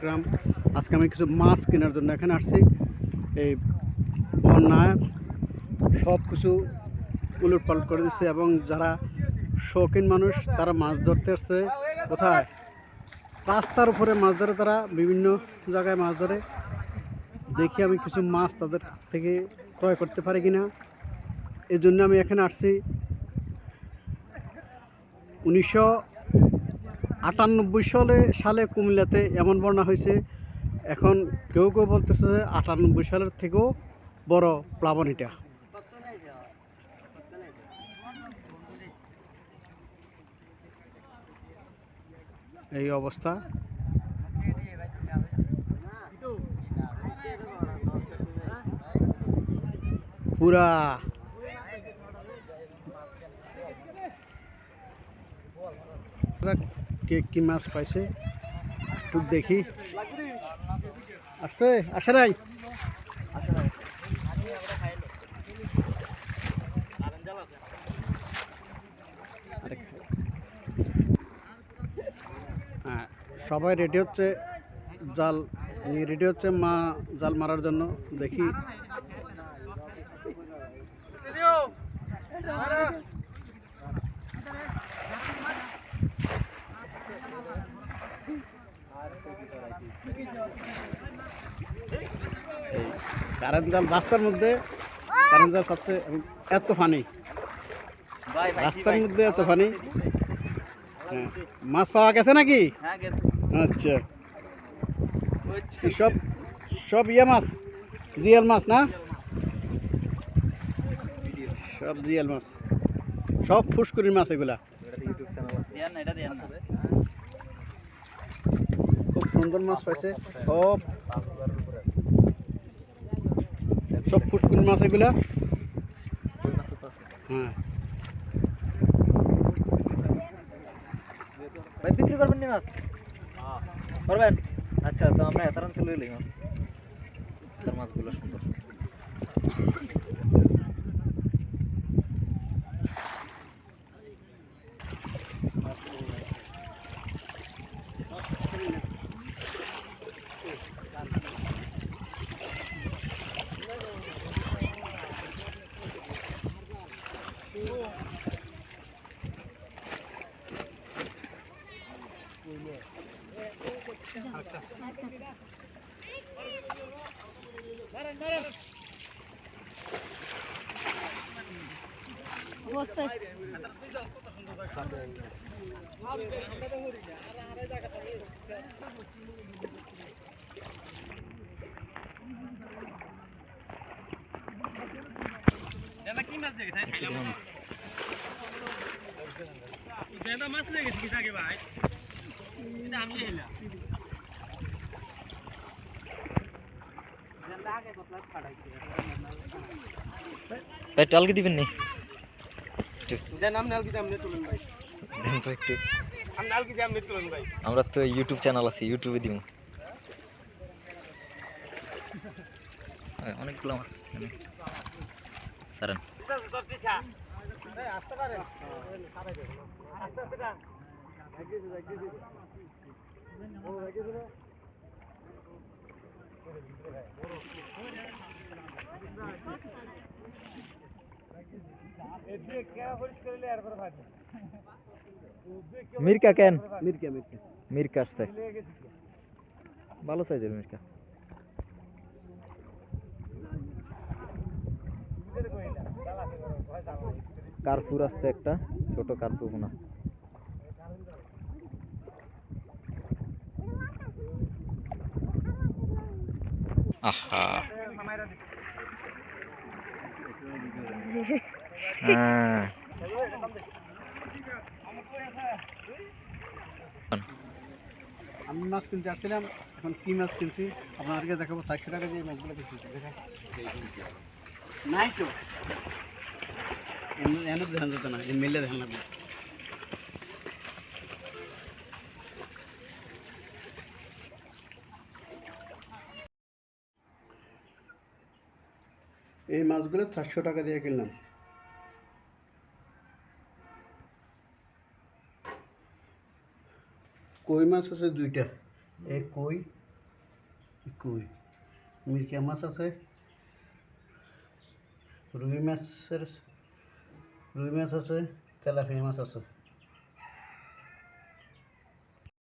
চট্টগ্রাম। আজকে আমি কিছু মাছ কেনার জন্য এখানে আসছি। এই বন্যায় সব কিছু উলটপালট করে দিচ্ছে এবং যারা শৌখিন মানুষ তারা মাছ ধরতে আসছে। কোথায়? রাস্তার উপরে মাছ ধরে, তারা বিভিন্ন জায়গায় মাছ ধরে। দেখি আমি কিছু মাছ তাদের থেকে ক্রয় করতে পারি কিনা, এই জন্য আমি এখানে আসছি। 1998 সালে কুমিল্লাতে এমন বন্যা হয়েছে। এখন কেউ কেউ বলতেছে যে 98 সালের থেকেও বড় প্লাবন এটা। এই অবস্থা। পুরা কে কি মাছ পাইছে একটু দেখি। আসছে আসে নাই? হ্যাঁ, সবাই রেডি হচ্ছে, জাল নিয়ে রেডি হচ্ছে মা জাল মারার জন্য। দেখি কারেন্ট জাল রাস্তার মধ্যে, কারেন্ট জাল পাচ্ছে এত ফানি, রাস্তার মধ্যে এত ফানি। হ্যাঁ, মাছ পাওয়া গেছে নাকি? আচ্ছা, সব সব ইয়ে মাছ, জিএল মাছ না? সব জিএল মাছ, সব ফুসকুরির মাছ এগুলা। খুব সুন্দর মাছ পাইছে, সব সব ফুসকুরি মাছ এগুলা। হ্যাঁ, ভাই বিক্রি করবেন নি মাছ? করবেন? আচ্ছা, তো আমরা এতারান থেকে লই মাছ। তার মাছগুলো সুন্দর। ভাই টালকে দিবেন নি? আমরা তো ইউটিউব চ্যানেল আছে, ইউটিউবে দিব। অনেকগুলো মাছ সারেন। মির্কা কেন? মিরকা মিরকা মির্কা আসছে, ভালো সাইজের মির্কা। কার্পুর আসছে একটা, ছোট কার্পুর না। আহা, আমি মাছ কিনতে আসছিলাম, এখন কি মাছ কিনছি আপনাদেরকে দেখাবো। 400 টাকা দিয়ে মাছগুলো কিনছি। নাই তো এনে ধ্যান যেত না, মিললে ধ্যান লাগবে। এই মাছগুলো 400 টাকা দিয়ে কিনলাম। কই মাছ আছে 2টা, এই কই কই মিরকা মাছ আছে, রুই মাছের রুই মাছ আছে, তেলাপিয়া মাছ আছে।